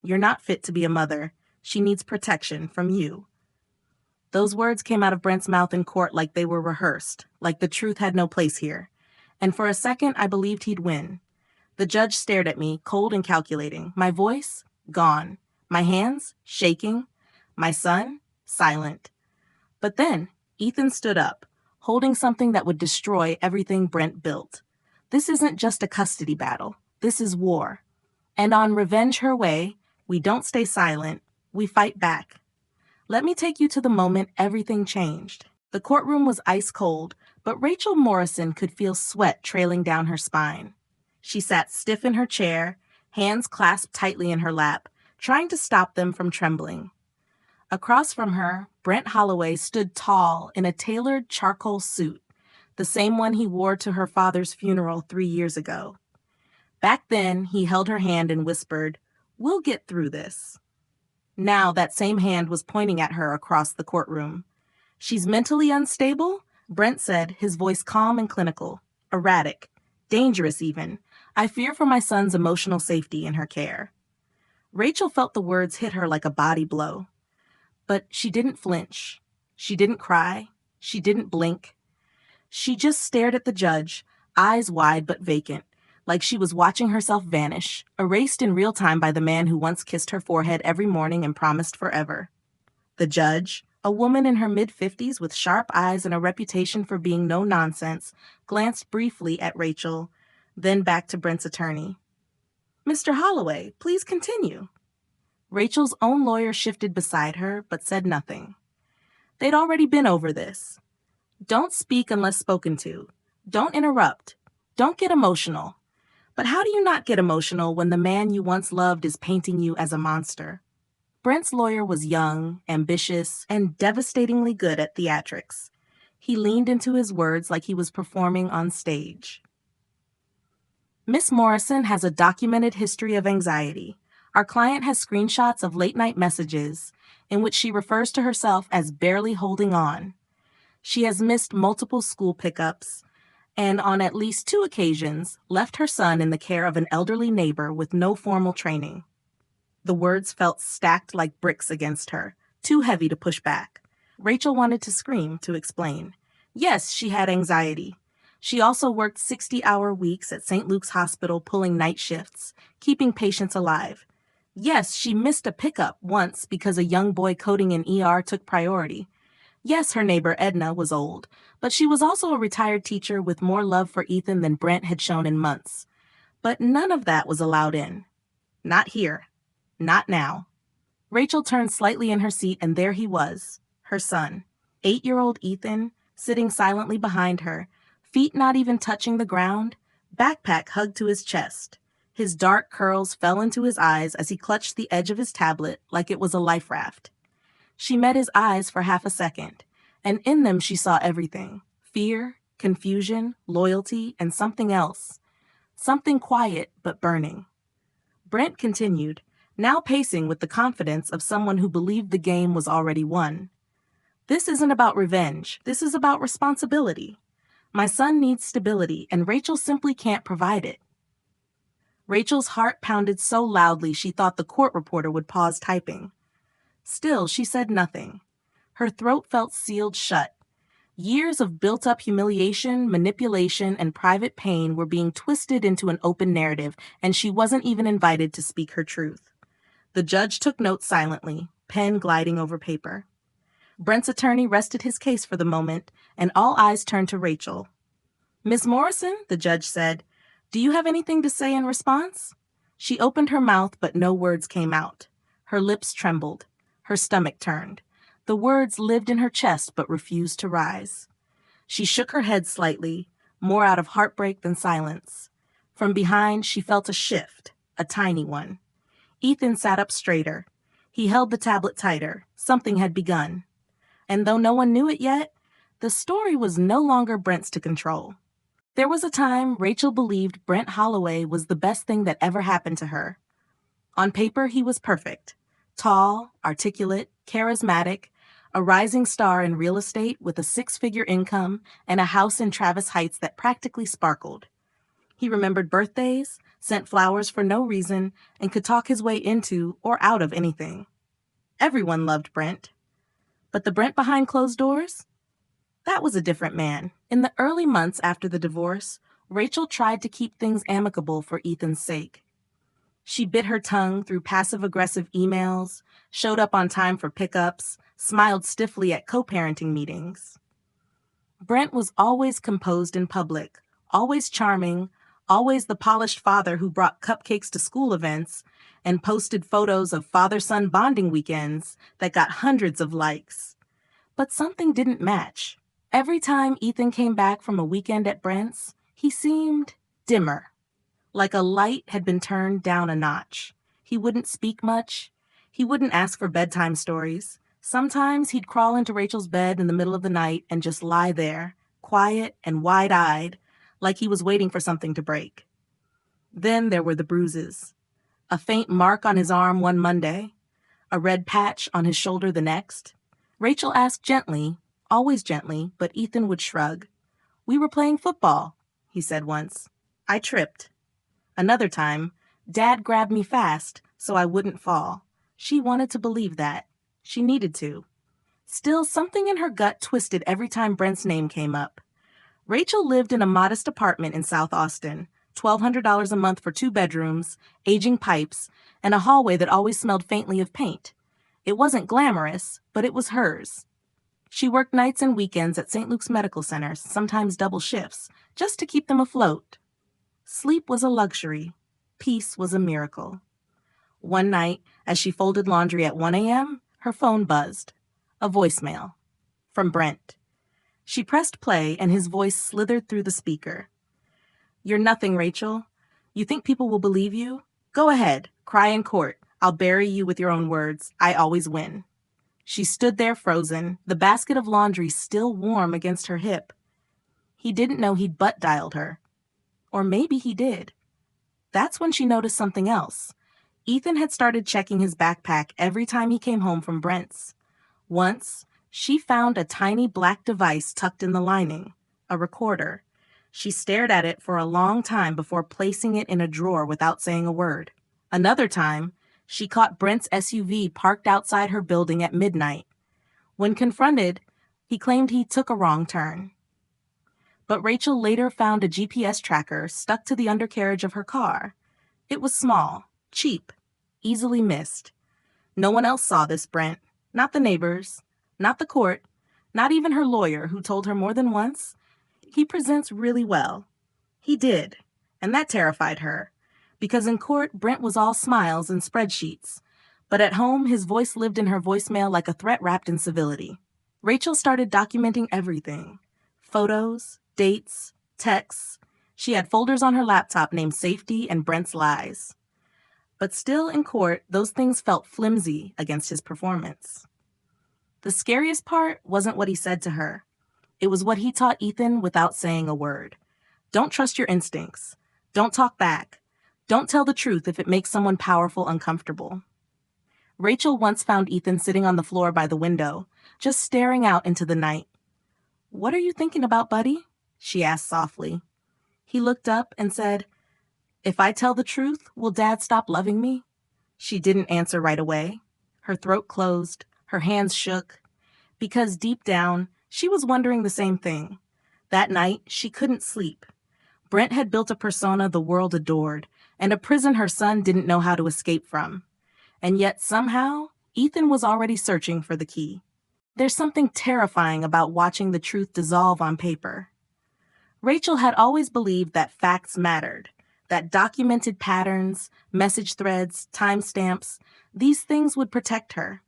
You're not fit to be a mother. She needs protection from you." Those words came out of Brent's mouth in court like they were rehearsed, like the truth had no place here. And for a second, I believed he'd win. The judge stared at me, cold and calculating. My voice? Gone. My hands? Shaking. My son? Silent. But then, Ethan stood up, holding something that would destroy everything Brent built. This isn't just a custody battle. This is war. And on Revenge Her Way, we don't stay silent. We fight back. Let me take you to the moment everything changed. The courtroom was ice cold, but Rachel Morrison could feel sweat trailing down her spine. She sat stiff in her chair, hands clasped tightly in her lap, trying to stop them from trembling. Across from her, Brent Holloway stood tall in a tailored charcoal suit, the same one he wore to her father's funeral 3 years ago. Back then, he held her hand and whispered, "We'll get through this." Now that same hand was pointing at her across the courtroom. "She's mentally unstable?" Brent said, his voice calm and clinical. "Erratic. Dangerous even. I fear for my son's emotional safety in her care." Rachel felt the words hit her like a body blow. But she didn't flinch. She didn't cry. She didn't blink. She just stared at the judge, eyes wide but vacant, like she was watching herself vanish, erased in real time by the man who once kissed her forehead every morning and promised forever. The judge, a woman in her mid-50s with sharp eyes and a reputation for being no-nonsense, glanced briefly at Rachel, then back to Brent's attorney. "Mr. Holloway, please continue." Rachel's own lawyer shifted beside her, but said nothing. They'd already been over this. Don't speak unless spoken to. Don't interrupt. Don't get emotional. But how do you not get emotional when the man you once loved is painting you as a monster? Brent's lawyer was young, ambitious, and devastatingly good at theatrics. He leaned into his words like he was performing on stage. "Miss Morrison has a documented history of anxiety. Our client has screenshots of late-night messages in which she refers to herself as barely holding on. She has missed multiple school pickups and on at least 2 occasions left her son in the care of an elderly neighbor with no formal training." The words felt stacked like bricks against her, too heavy to push back. Rachel wanted to scream, to explain. Yes, she had anxiety. She also worked 60-hour weeks at St. Luke's Hospital pulling night shifts, keeping patients alive. Yes, she missed a pickup once because a young boy coding in ER took priority. Yes, her neighbor Edna was old, but she was also a retired teacher with more love for Ethan than Brent had shown in months. But none of that was allowed in. Not here. Not now. Rachel turned slightly in her seat, and there he was, her son, 8-year-old Ethan, sitting silently behind her, feet not even touching the ground, backpack hugged to his chest. His dark curls fell into his eyes as he clutched the edge of his tablet like it was a life raft. She met his eyes for half a second, and in them she saw everything: fear, confusion, loyalty, and something else. Something quiet but burning. Brent continued, now pacing with the confidence of someone who believed the game was already won. "This isn't about revenge. This is about responsibility. My son needs stability, and Rachel simply can't provide it." Rachel's heart pounded so loudly she thought the court reporter would pause typing. Still, she said nothing. Her throat felt sealed shut. Years of built-up humiliation, manipulation, and private pain were being twisted into an open narrative, and she wasn't even invited to speak her truth. The judge took notes silently, pen gliding over paper. Brent's attorney rested his case for the moment, and all eyes turned to Rachel. "Miss Morrison," the judge said, "do you have anything to say in response?" She opened her mouth, but no words came out. Her lips trembled. Her stomach turned. The words lived in her chest but refused to rise. She shook her head slightly, more out of heartbreak than silence. From behind, she felt a shift, a tiny one. Ethan sat up straighter. He held the tablet tighter. Something had begun. And though no one knew it yet, the story was no longer Brent's to control. There was a time Rachel believed Brent Holloway was the best thing that ever happened to her. On paper, he was perfect. Tall, articulate, charismatic, a rising star in real estate with a 6-figure income and a house in Travis Heights that practically sparkled. He remembered birthdays, sent flowers for no reason, and could talk his way into or out of anything. Everyone loved Brent. But the Brent behind closed doors? That was a different man. In the early months after the divorce, Rachel tried to keep things amicable for Ethan's sake. She bit her tongue through passive-aggressive emails, showed up on time for pickups, smiled stiffly at co-parenting meetings. Brent was always composed in public, always charming, always the polished father who brought cupcakes to school events and posted photos of father-son bonding weekends that got hundreds of likes. But something didn't match. Every time Ethan came back from a weekend at Brent's, he seemed dimmer, like a light had been turned down a notch. He wouldn't speak much. He wouldn't ask for bedtime stories. Sometimes he'd crawl into Rachel's bed in the middle of the night and just lie there, quiet and wide-eyed, like he was waiting for something to break. Then there were the bruises. A faint mark on his arm one Monday, a red patch on his shoulder the next. Rachel asked gently, always gently, but Ethan would shrug. "We were playing football," he said once. "I tripped." Another time, "Dad grabbed me fast so I wouldn't fall." She wanted to believe that. She needed to. Still, something in her gut twisted every time Brent's name came up. Rachel lived in a modest apartment in South Austin, $1,200 a month for 2 bedrooms, aging pipes, and a hallway that always smelled faintly of paint. It wasn't glamorous, but it was hers. She worked nights and weekends at St. Luke's Medical Center, sometimes double shifts, just to keep them afloat. Sleep was a luxury. Peace was a miracle. One night, as she folded laundry at 1 a.m., her phone buzzed. A voicemail. From Brent. She pressed play, and his voice slithered through the speaker. "You're nothing, Rachel. You think people will believe you? Go ahead. Cry in court. I'll bury you with your own words. I always win." She stood there frozen, the basket of laundry still warm against her hip. He didn't know he'd butt-dialed her. Or maybe he did. That's when she noticed something else. Ethan had started checking his backpack every time he came home from Brent's. Once, she found a tiny black device tucked in the lining, a recorder. She stared at it for a long time before placing it in a drawer without saying a word. Another time, she caught Brent's SUV parked outside her building at midnight. When confronted, he claimed he took a wrong turn. But Rachel later found a GPS tracker stuck to the undercarriage of her car. It was small, cheap, easily missed. No one else saw this Brent, not the neighbors, not the court, not even her lawyer, who told her more than once, "He presents really well." He did, and that terrified her, because in court, Brent was all smiles and spreadsheets, but at home, his voice lived in her voicemail like a threat wrapped in civility. Rachel started documenting everything. Photos, dates, texts. She had folders on her laptop named Safety and Brent's Lies. But still in court, those things felt flimsy against his performance. The scariest part wasn't what he said to her. It was what he taught Ethan without saying a word. Don't trust your instincts. Don't talk back. Don't tell the truth if it makes someone powerful uncomfortable. Rachel once found Ethan sitting on the floor by the window, just staring out into the night. "What are you thinking about, buddy?" she asked softly. He looked up and said, "If I tell the truth, will Dad stop loving me?" She didn't answer right away. Her throat closed, her hands shook, because deep down, she was wondering the same thing. That night, she couldn't sleep. Brent had built a persona the world adored, and a prison her son didn't know how to escape from. And yet, somehow, Ethan was already searching for the key. There's something terrifying about watching the truth dissolve on paper. Rachel had always believed that facts mattered, that documented patterns, message threads, timestamps, these things would protect her.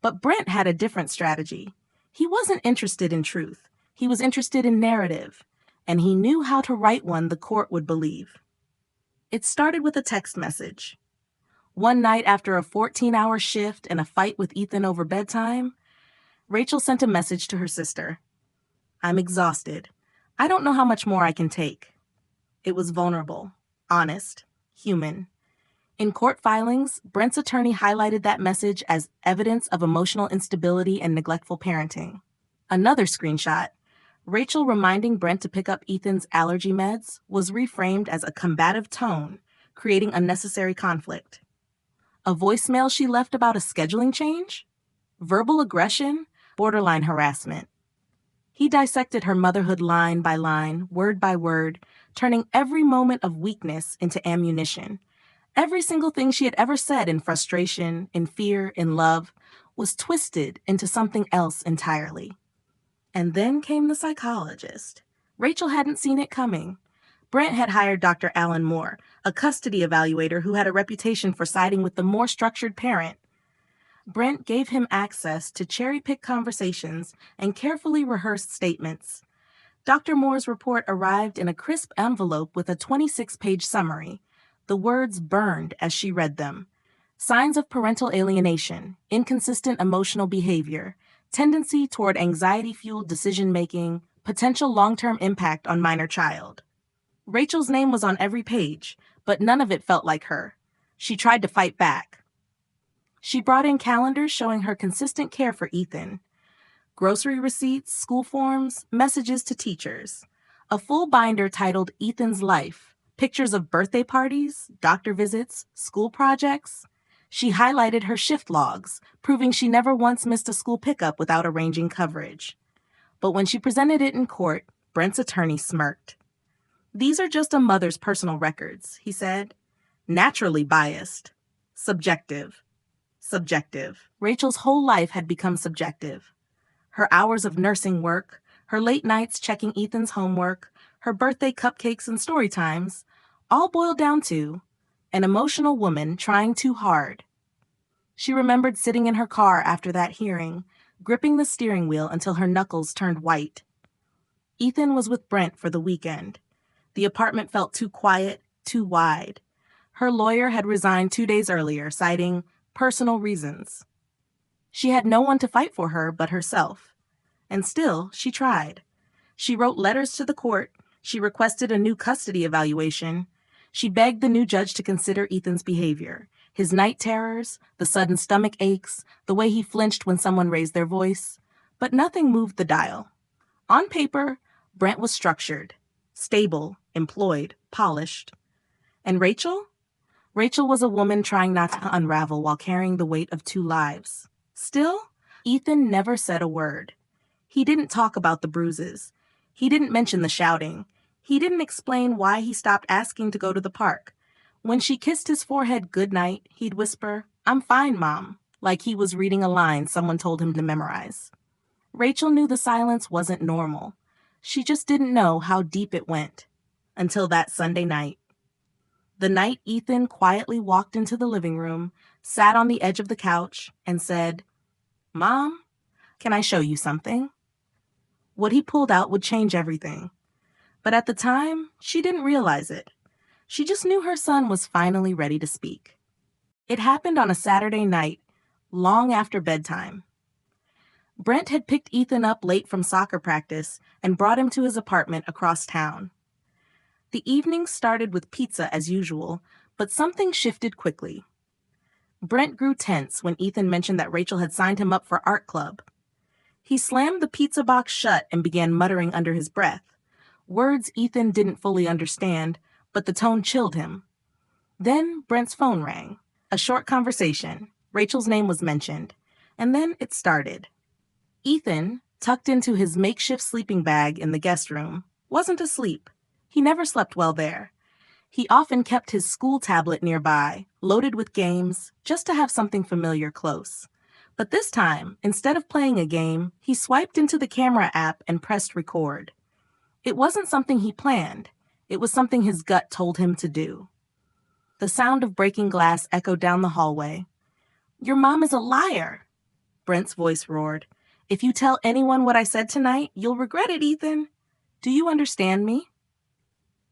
But Brent had a different strategy. He wasn't interested in truth. He was interested in narrative, and he knew how to write one the court would believe. It started with a text message. One night after a 14-hour shift and a fight with Ethan over bedtime, Rachel sent a message to her sister. "I'm exhausted. I don't know how much more I can take." It was vulnerable, honest, human. In court filings, Brent's attorney highlighted that message as evidence of emotional instability and neglectful parenting. Another screenshot. Rachel reminding Brent to pick up Ethan's allergy meds was reframed as a combative tone, creating unnecessary conflict. A voicemail she left about a scheduling change? Verbal aggression? Borderline harassment. He dissected her motherhood line by line, word by word, turning every moment of weakness into ammunition. Every single thing she had ever said in frustration, in fear, in love, was twisted into something else entirely. And then came the psychologist. Rachel hadn't seen it coming. Brent had hired Dr. Alan Moore, a custody evaluator who had a reputation for siding with the more structured parent. Brent gave him access to cherry-pick conversations and carefully rehearsed statements. Dr. Moore's report arrived in a crisp envelope with a 26-page summary. The words burned as she read them. Signs of parental alienation, inconsistent emotional behavior, tendency toward anxiety-fueled decision-making, potential long-term impact on minor child. Rachel's name was on every page, but none of it felt like her. She tried to fight back. She brought in calendars showing her consistent care for Ethan. Grocery receipts, school forms, messages to teachers. A full binder titled Ethan's Life, pictures of birthday parties, doctor visits, school projects. She highlighted her shift logs, proving she never once missed a school pickup without arranging coverage. But when she presented it in court, Brent's attorney smirked. "These are just a mother's personal records," he said. "Naturally biased. Subjective. Subjective." Rachel's whole life had become subjective. Her hours of nursing work, her late nights checking Ethan's homework, her birthday cupcakes and story times, all boiled down to an emotional woman trying too hard. She remembered sitting in her car after that hearing, gripping the steering wheel until her knuckles turned white. Ethan was with Brent for the weekend. The apartment felt too quiet, too wide. Her lawyer had resigned 2 days earlier, citing personal reasons. She had no one to fight for her but herself. And still, she tried. She wrote letters to the court. She requested a new custody evaluation. She begged the new judge to consider Ethan's behavior, his night terrors, the sudden stomach aches, the way he flinched when someone raised their voice. But nothing moved the dial. On paper, Brent was structured, stable, employed, polished. And Rachel? Rachel was a woman trying not to unravel while carrying the weight of 2 lives. Still, Ethan never said a word. He didn't talk about the bruises. He didn't mention the shouting. He didn't explain why he stopped asking to go to the park. When she kissed his forehead goodnight, he'd whisper, "I'm fine, Mom," like he was reading a line someone told him to memorize. Rachel knew the silence wasn't normal. She just didn't know how deep it went. Until that Sunday night. The night Ethan quietly walked into the living room, sat on the edge of the couch, and said, "Mom, can I show you something?" What he pulled out would change everything. But at the time, she didn't realize it. She just knew her son was finally ready to speak. It happened on a Saturday night, long after bedtime. Brent had picked Ethan up late from soccer practice and brought him to his apartment across town. The evening started with pizza as usual, but something shifted quickly. Brent grew tense when Ethan mentioned that Rachel had signed him up for art club. He slammed the pizza box shut and began muttering under his breath. Words Ethan didn't fully understand, but the tone chilled him. Then Brent's phone rang. A short conversation. Rachel's name was mentioned. And then it started. Ethan, tucked into his makeshift sleeping bag in the guest room, wasn't asleep. He never slept well there. He often kept his school tablet nearby, loaded with games, just to have something familiar close. But this time, instead of playing a game, he swiped into the camera app and pressed record. It wasn't something he planned. It was something his gut told him to do. The sound of breaking glass echoed down the hallway. "Your mom is a liar," Brent's voice roared. "If you tell anyone what I said tonight, you'll regret it, Ethan. Do you understand me?"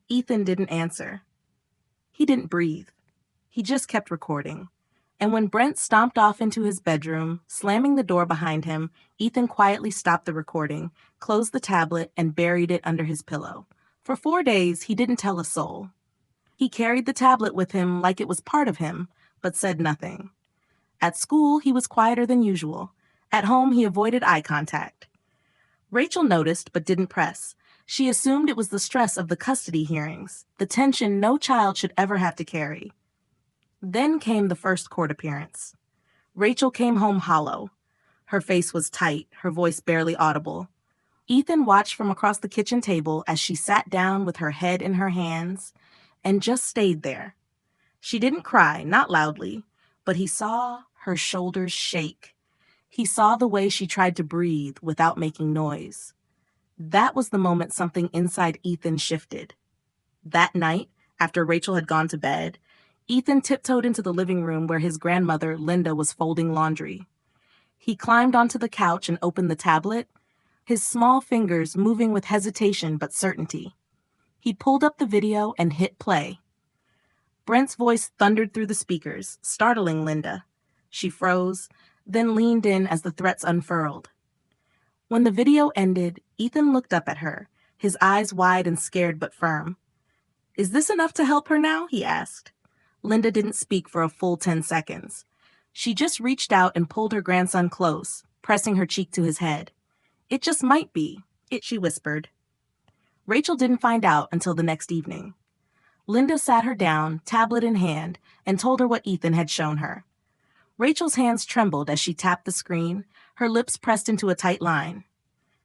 Ethan didn't answer. He didn't breathe. He just kept recording. And when Brent stomped off into his bedroom, slamming the door behind him, Ethan quietly stopped the recording, closed the tablet, and buried it under his pillow. For 4 days, he didn't tell a soul. He carried the tablet with him like it was part of him, but said nothing. At school, he was quieter than usual. At home, he avoided eye contact. Rachel noticed but didn't press. She assumed it was the stress of the custody hearings, the tension no child should ever have to carry. Then came the first court appearance. Rachel came home hollow. Her face was tight, her voice barely audible. Ethan watched from across the kitchen table as she sat down with her head in her hands and just stayed there. She didn't cry, not loudly, but he saw her shoulders shake. He saw the way she tried to breathe without making noise. That was the moment something inside Ethan shifted. That night, after Rachel had gone to bed, Ethan tiptoed into the living room where his grandmother, Linda, was folding laundry. He climbed onto the couch and opened the tablet, his small fingers moving with hesitation but certainty. He pulled up the video and hit play. Brent's voice thundered through the speakers, startling Linda. She froze, then leaned in as the threats unfurled. When the video ended, Ethan looked up at her, his eyes wide and scared but firm. "Is this enough to help her now?" he asked. Linda didn't speak for a full 10 seconds. She just reached out and pulled her grandson close, pressing her cheek to his head. "It just might be," she whispered. Rachel didn't find out until the next evening. Linda sat her down, tablet in hand, and told her what Ethan had shown her. Rachel's hands trembled as she tapped the screen, her lips pressed into a tight line.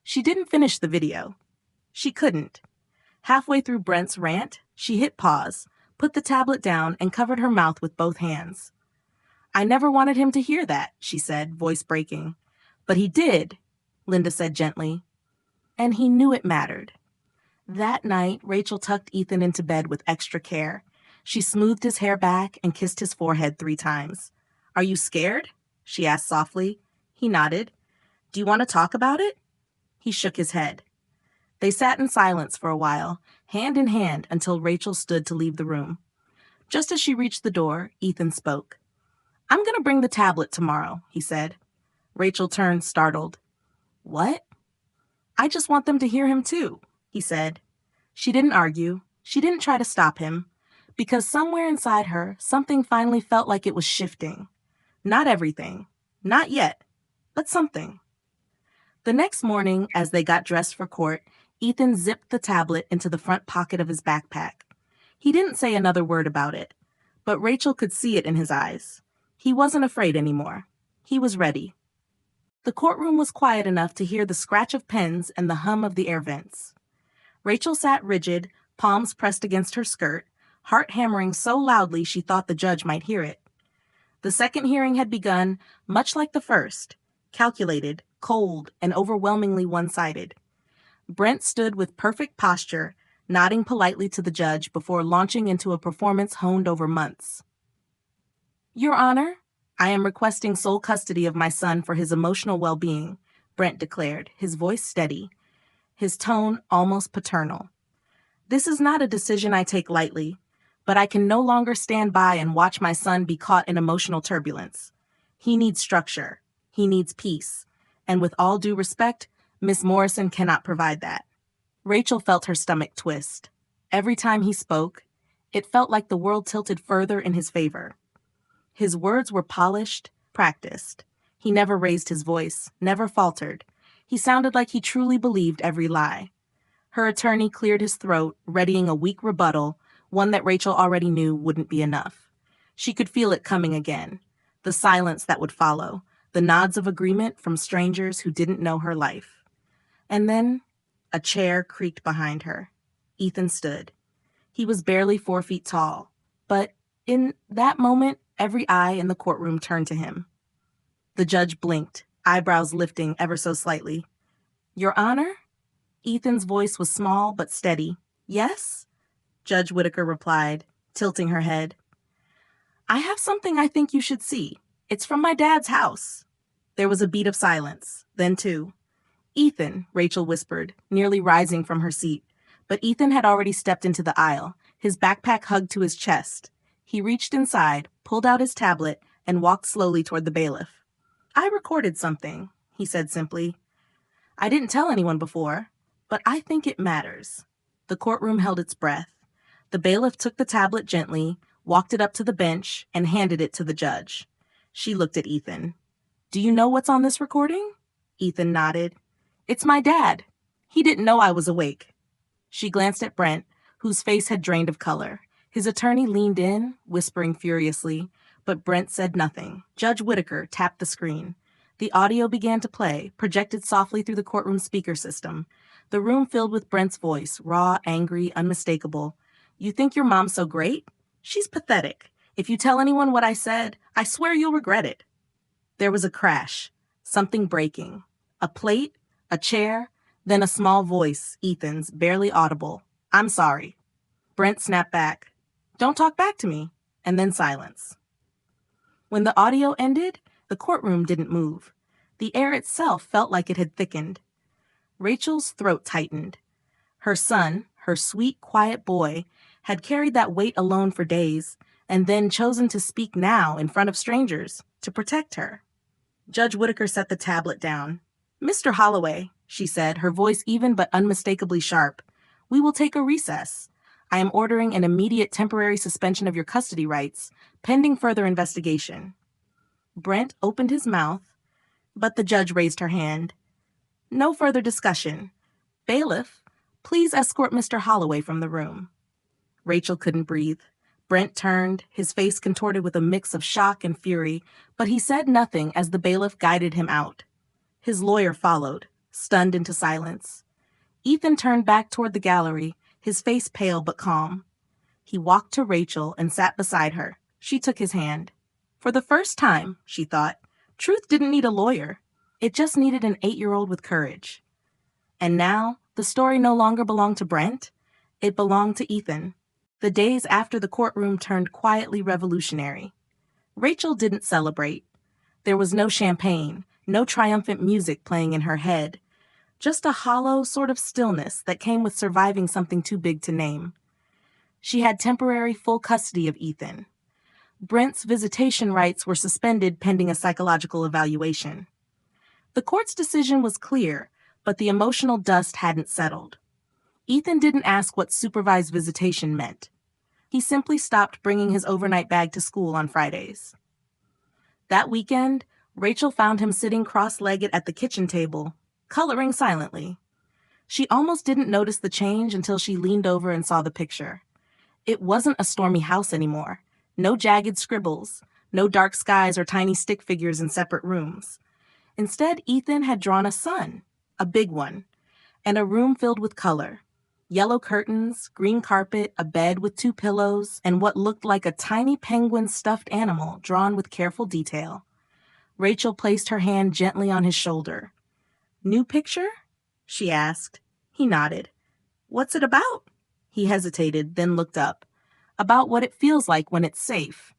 She didn't finish the video. She couldn't. Halfway through Brent's rant, she hit pause, put the tablet down, and covered her mouth with both hands. "I never wanted him to hear that," she said, voice breaking. "But he did," Linda said gently. "And he knew it mattered." That night, Rachel tucked Ethan into bed with extra care. She smoothed his hair back and kissed his forehead 3 times. "Are you scared?" she asked softly. He nodded. "Do you want to talk about it?" He shook his head. They sat in silence for a while, hand in hand, until Rachel stood to leave the room. Just as she reached the door, Ethan spoke. "I'm going to bring the tablet tomorrow," he said. Rachel turned, startled. "What?" "I just want them to hear him too," he said. She didn't argue. She didn't try to stop him. Because somewhere inside her, something finally felt like it was shifting. Not everything. Not yet. But something. The next morning, as they got dressed for court, Ethan zipped the tablet into the front pocket of his backpack. He didn't say another word about it, but Rachel could see it in his eyes. He wasn't afraid anymore. He was ready. The courtroom was quiet enough to hear the scratch of pens and the hum of the air vents. Rachel sat rigid, palms pressed against her skirt, heart hammering so loudly she thought the judge might hear it. The second hearing had begun, much like the first, calculated, cold, and overwhelmingly one-sided. Brent stood with perfect posture, nodding politely to the judge before launching into a performance honed over months. "Your Honor, I am requesting sole custody of my son for his emotional well-being," Brent declared, his voice steady, his tone almost paternal. "This is not a decision I take lightly, but I can no longer stand by and watch my son be caught in emotional turbulence. He needs structure. He needs peace. And with all due respect, Miss Morrison cannot provide that." Rachel felt her stomach twist. Every time he spoke, it felt like the world tilted further in his favor. His words were polished, practiced. He never raised his voice, never faltered. He sounded like he truly believed every lie. Her attorney cleared his throat, readying a weak rebuttal, one that Rachel already knew wouldn't be enough. She could feel it coming again, the silence that would follow, the nods of agreement from strangers who didn't know her life. And then a chair creaked behind her. Ethan stood. He was barely 4 feet tall, but in that moment, every eye in the courtroom turned to him. The judge blinked, eyebrows lifting ever so slightly. "Your Honor?" Ethan's voice was small but steady. "Yes?" Judge Whitaker replied, tilting her head. "I have something I think you should see. It's from my dad's house." There was a beat of silence, then 2. "Ethan," Rachel whispered, nearly rising from her seat. But Ethan had already stepped into the aisle, his backpack hugged to his chest. He reached inside, pulled out his tablet, and walked slowly toward the bailiff. "I recorded something," he said simply. "I didn't tell anyone before, but I think it matters." The courtroom held its breath. The bailiff took the tablet gently, walked it up to the bench, and handed it to the judge. She looked at Ethan. "Do you know what's on this recording?" Ethan nodded. It's my dad. He didn't know I was awake. She glanced at Brent, whose face had drained of color. His attorney leaned in, whispering furiously, but Brent said nothing. Judge Whitaker tapped the screen. The audio began to play, projected softly through the courtroom speaker system. The room filled with Brent's voice, raw, angry, unmistakable. You think your mom's so great? She's pathetic. If you tell anyone what I said, I swear you'll regret it. There was a crash, something breaking. A plate, a chair, then a small voice, Ethan's, barely audible. I'm sorry. Brent snapped back. Don't talk back to me. And then silence. When the audio ended, the courtroom didn't move. The air itself felt like it had thickened. Rachel's throat tightened. Her son, her sweet, quiet boy, had carried that weight alone for days, and then chosen to speak now in front of strangers, to protect her. Judge Whitaker set the tablet down. Mr. Holloway, she said, her voice even but unmistakably sharp, we will take a recess. I am ordering an immediate temporary suspension of your custody rights, pending further investigation. Brent opened his mouth, but the judge raised her hand. No further discussion. Bailiff, please escort Mr. Holloway from the room. Rachel couldn't breathe. Brent turned, his face contorted with a mix of shock and fury, but he said nothing as the bailiff guided him out. His lawyer followed, stunned into silence. Ethan turned back toward the gallery, his face pale but calm. He walked to Rachel and sat beside her. She took his hand. For the first time, she thought, truth didn't need a lawyer. It just needed an 8-year-old with courage. And now, the story no longer belonged to Brent. It belonged to Ethan. The days after the courtroom turned quietly revolutionary. Rachel didn't celebrate. There was no champagne, no triumphant music playing in her head. Just a hollow sort of stillness that came with surviving something too big to name. She had temporary full custody of Ethan. Brent's visitation rights were suspended pending a psychological evaluation. The court's decision was clear, but the emotional dust hadn't settled. Ethan didn't ask what supervised visitation meant. He simply stopped bringing his overnight bag to school on Fridays. That weekend, Rachel found him sitting cross-legged at the kitchen table, coloring silently. She almost didn't notice the change until she leaned over and saw the picture. It wasn't a stormy house anymore. No jagged scribbles, no dark skies or tiny stick figures in separate rooms. Instead, Ethan had drawn a sun, a big one, and a room filled with color. Yellow curtains, green carpet, a bed with 2 pillows, and what looked like a tiny penguin stuffed animal drawn with careful detail. Rachel placed her hand gently on his shoulder. New picture? She asked. He nodded. What's it about? He hesitated, then looked up. About what it feels like when it's safe.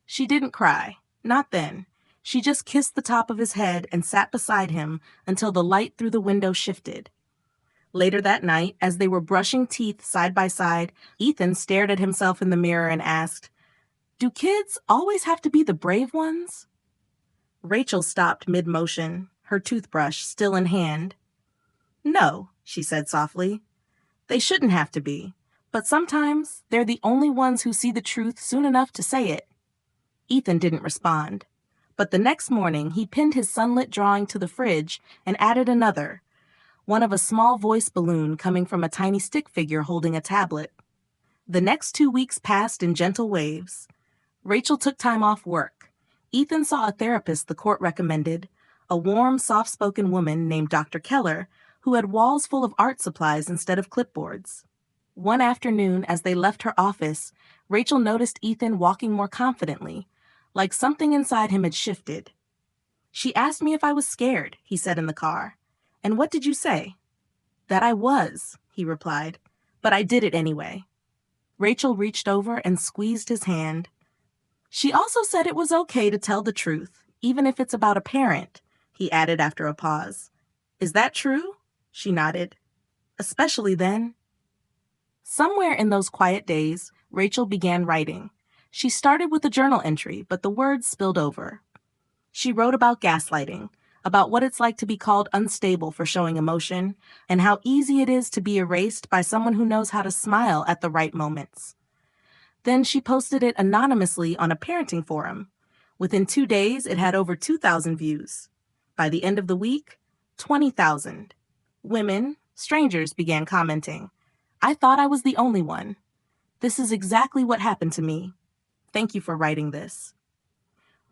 She didn't cry. Not then. She just kissed the top of his head and sat beside him until the light through the window shifted. Later that night, as they were brushing teeth side by side, Ethan stared at himself in the mirror and asked, Do kids always have to be the brave ones? Rachel stopped mid-motion, her toothbrush still in hand. No, she said softly. They shouldn't have to be, but sometimes they're the only ones who see the truth soon enough to say it. Ethan didn't respond, but the next morning he pinned his sunlit drawing to the fridge and added another, one of a small voice balloon coming from a tiny stick figure holding a tablet. The next 2 weeks passed in gentle waves. Rachel took time off work. Ethan saw a therapist the court recommended, a warm, soft-spoken woman named Dr. Keller, who had walls full of art supplies instead of clipboards. One afternoon, as they left her office, Rachel noticed Ethan walking more confidently, like something inside him had shifted. She asked me if I was scared, he said in the car. And what did you say? That I was, he replied, but I did it anyway. Rachel reached over and squeezed his hand. She also said it was okay to tell the truth, even if it's about a parent, he added after a pause. Is that true? She nodded. Especially then. Somewhere in those quiet days, Rachel began writing. She started with a journal entry, but the words spilled over. She wrote about gaslighting, about what it's like to be called unstable for showing emotion, and how easy it is to be erased by someone who knows how to smile at the right moments. Then she posted it anonymously on a parenting forum. Within 2 days, it had over 2,000 views. By the end of the week, 20,000. Women, strangers began commenting. I thought I was the only one. This is exactly what happened to me. Thank you for writing this.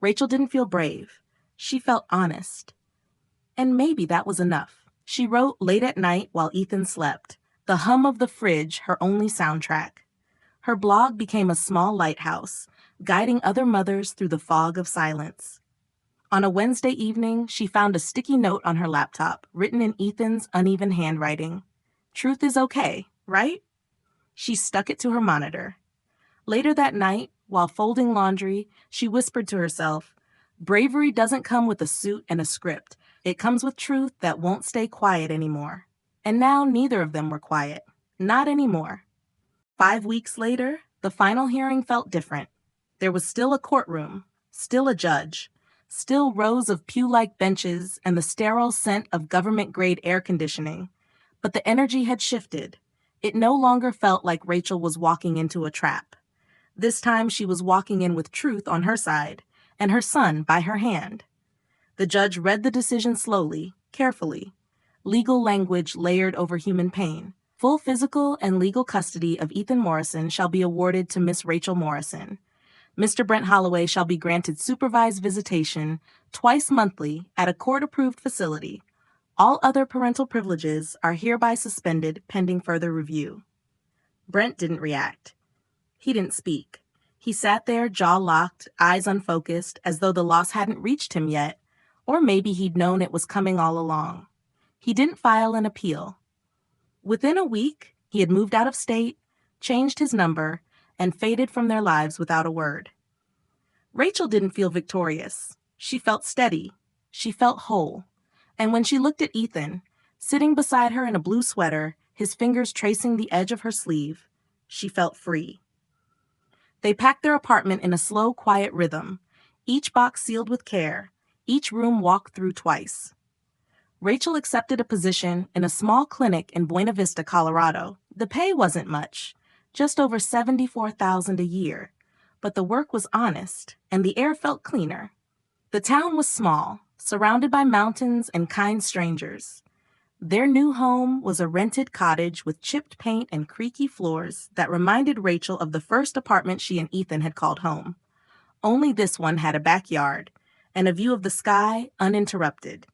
Rachel didn't feel brave. She felt honest. And maybe that was enough. She wrote late at night while Ethan slept, the hum of the fridge her only soundtrack. Her blog became a small lighthouse, guiding other mothers through the fog of silence. On a Wednesday evening, she found a sticky note on her laptop, written in Ethan's uneven handwriting. Truth is okay, right? She stuck it to her monitor. Later that night, while folding laundry, she whispered to herself, bravery doesn't come with a suit and a script. It comes with truth that won't stay quiet anymore. And now neither of them were quiet. Not anymore. 5 weeks later, the final hearing felt different. There was still a courtroom, still a judge, still rows of pew-like benches and the sterile scent of government-grade air conditioning. But the energy had shifted. It no longer felt like Rachel was walking into a trap. This time she was walking in with truth on her side, and her son by her hand. The judge read the decision slowly, carefully. Legal language layered over human pain. Full physical and legal custody of Ethan Morrison shall be awarded to Miss Rachel Morrison. Mr. Brent Holloway shall be granted supervised visitation twice monthly at a court-approved facility. All other parental privileges are hereby suspended pending further review. Brent didn't react. He didn't speak. He sat there, jaw locked, eyes unfocused, as though the loss hadn't reached him yet, or maybe he'd known it was coming all along. He didn't file an appeal. Within a week, he had moved out of state, changed his number, and faded from their lives without a word. Rachel didn't feel victorious. She felt steady. She felt whole. And when she looked at Ethan, sitting beside her in a blue sweater, his fingers tracing the edge of her sleeve, she felt free. They packed their apartment in a slow, quiet rhythm, each box sealed with care, each room walked through twice. Rachel accepted a position in a small clinic in Buena Vista, Colorado. The pay wasn't much, just over $74,000 a year, but the work was honest, and the air felt cleaner. The town was small, surrounded by mountains and kind strangers. Their new home was a rented cottage with chipped paint and creaky floors that reminded Rachel of the first apartment she and Ethan had called home. Only this one had a backyard and a view of the sky uninterrupted.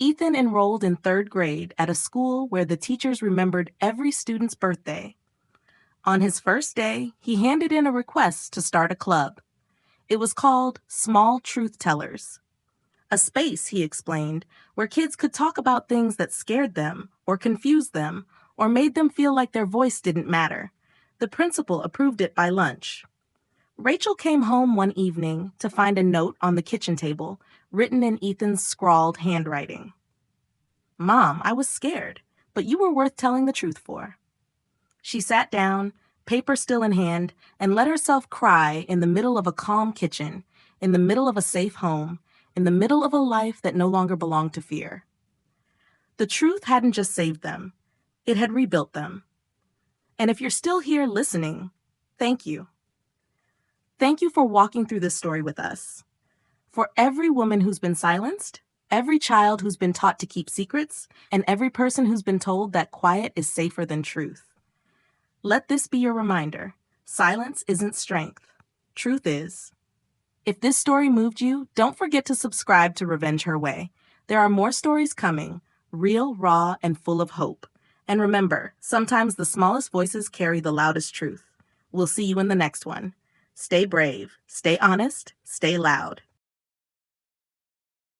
Ethan enrolled in 3rd grade at a school where the teachers remembered every student's birthday. On his first day, he handed in a request to start a club. It was called Small Truth Tellers. A space, he explained, where kids could talk about things that scared them, or confused them, or made them feel like their voice didn't matter. The principal approved it by lunch. Rachel came home one evening to find a note on the kitchen table, written in Ethan's scrawled handwriting. Mom, I was scared, but you were worth telling the truth for. She sat down, paper still in hand, and let herself cry in the middle of a calm kitchen, in the middle of a safe home, in the middle of a life that no longer belonged to fear. The truth hadn't just saved them. It had rebuilt them. And if you're still here listening, thank you. Thank you for walking through this story with us. For every woman who's been silenced, every child who's been taught to keep secrets, and every person who's been told that quiet is safer than truth. Let this be your reminder. Silence isn't strength. Truth is. If this story moved you, don't forget to subscribe to Revenge Her Way. There are more stories coming, real, raw, and full of hope. And remember, sometimes the smallest voices carry the loudest truth. We'll see you in the next one. Stay brave, stay honest, stay loud.